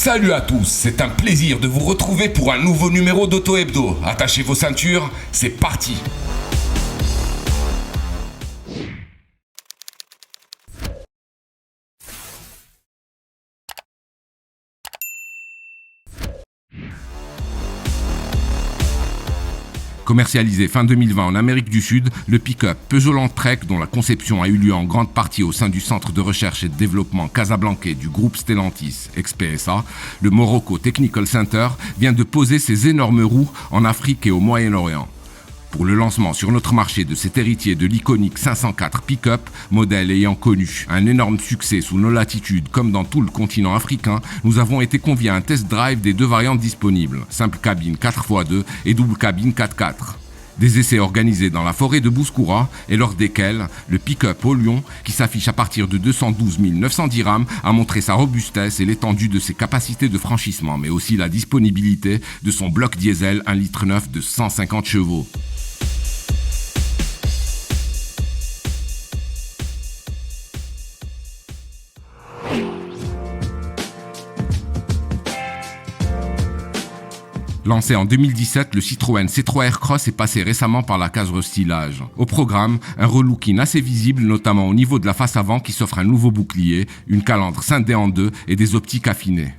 Salut à tous, c'est un plaisir de vous retrouver pour un nouveau numéro d'Auto Hebdo. Attachez vos ceintures, c'est parti. Commercialisé fin 2020 en Amérique du Sud, le pick-up Peugeot Landtrek, dont la conception a eu lieu en grande partie au sein du centre de recherche et de développement casablancais du groupe Stellantis, ex-PSA, le Morocco Technical Center, vient de poser ses énormes roues en Afrique et au Moyen-Orient. Pour le lancement sur notre marché de cet héritier de l'iconique 504 pick-up, modèle ayant connu un énorme succès sous nos latitudes comme dans tout le continent africain, nous avons été conviés à un test drive des deux variantes disponibles, simple cabine 4x2 et double cabine 4x4. Des essais organisés dans la forêt de Bouskoura et lors desquels le pick-up au Lion, qui s'affiche à partir de 212 910 dirhams, a montré sa robustesse et l'étendue de ses capacités de franchissement, mais aussi la disponibilité de son bloc diesel 1,9 litre de 150 chevaux. Lancé en 2017, le Citroën C3 Aircross est passé récemment par la case restylage. Au programme, un relooking assez visible, notamment au niveau de la face avant qui s'offre un nouveau bouclier, une calandre scindée en deux et des optiques affinées.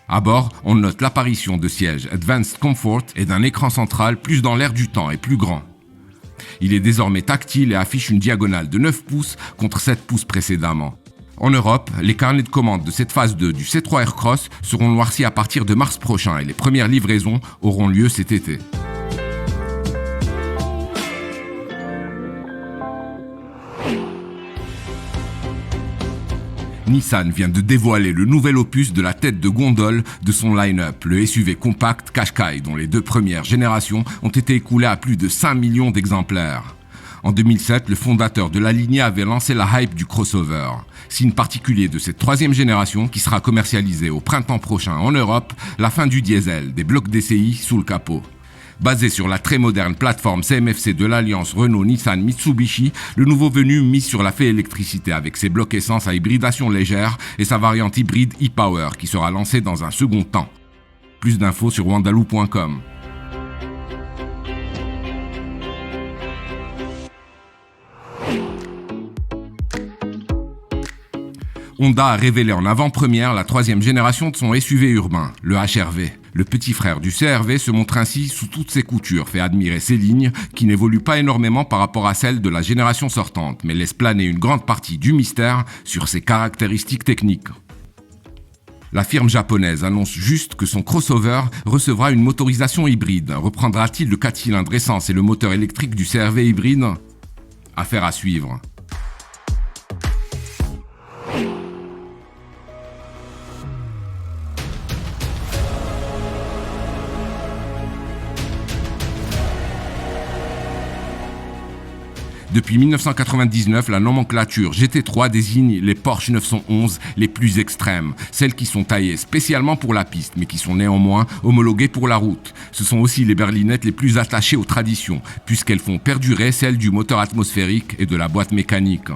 À bord, on note l'apparition de sièges Advanced Comfort et d'un écran central plus dans l'air du temps et plus grand. Il est désormais tactile et affiche une diagonale de 9 pouces contre 7 pouces précédemment. En Europe, les carnets de commandes de cette phase 2 du C3 Aircross seront noircis à partir de mars prochain et les premières livraisons auront lieu cet été. Nissan vient de dévoiler le nouvel opus de la tête de gondole de son line-up, le SUV compact Qashqai, dont les deux premières générations ont été écoulées à plus de 5 millions d'exemplaires. En 2007, le fondateur de la lignée avait lancé la hype du crossover, signe particulier de cette troisième génération qui sera commercialisée au printemps prochain en Europe, la fin du diesel, des blocs DCI sous le capot. Basé sur la très moderne plateforme CMFC de l'alliance Renault-Nissan-Mitsubishi, le nouveau venu mise sur la fée électricité avec ses blocs essence à hybridation légère et sa variante hybride e-Power qui sera lancée dans un second temps. Plus d'infos sur wandaloo.com. Honda a révélé en avant-première la troisième génération de son SUV urbain, le HR-V. Le petit frère du CR-V se montre ainsi sous toutes ses coutures, fait admirer ses lignes, qui n'évoluent pas énormément par rapport à celles de la génération sortante, mais laissent planer une grande partie du mystère sur ses caractéristiques techniques. La firme japonaise annonce juste que son crossover recevra une motorisation hybride. Reprendra-t-il le 4 cylindres essence et le moteur électrique du CR-V hybride ? Affaire à suivre. Depuis 1999, la nomenclature GT3 désigne les Porsche 911 les plus extrêmes, celles qui sont taillées spécialement pour la piste, mais qui sont néanmoins homologuées pour la route. Ce sont aussi les berlinettes les plus attachées aux traditions, puisqu'elles font perdurer celles du moteur atmosphérique et de la boîte mécanique.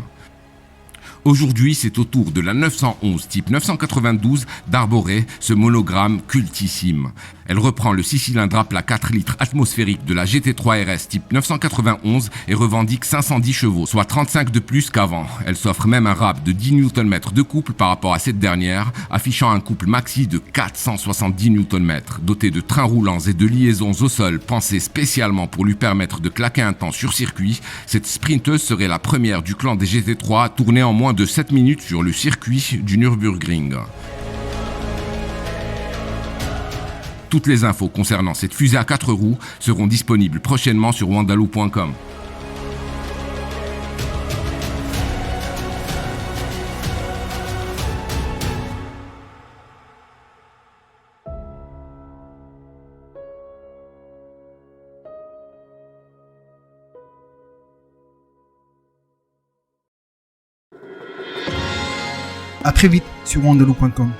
Aujourd'hui, c'est au tour de la 911 type 992 d'arborer ce monogramme cultissime. Elle reprend le 6 cylindres à plat 4 litres atmosphérique de la GT3 RS type 991 et revendique 510 chevaux, soit 35 de plus qu'avant. Elle s'offre même un rap de 10 Nm de couple par rapport à cette dernière, affichant un couple maxi de 470 Nm, doté de trains roulants et de liaisons au sol pensées spécialement pour lui permettre de claquer un temps sur circuit. Cette sprinteuse serait la première du clan des GT3 à tourner en moins de 7 minutes sur le circuit du Nürburgring. Toutes les infos concernant cette fusée à 4 roues seront disponibles prochainement sur wandaloo.com. À très vite sur wandaloo.com.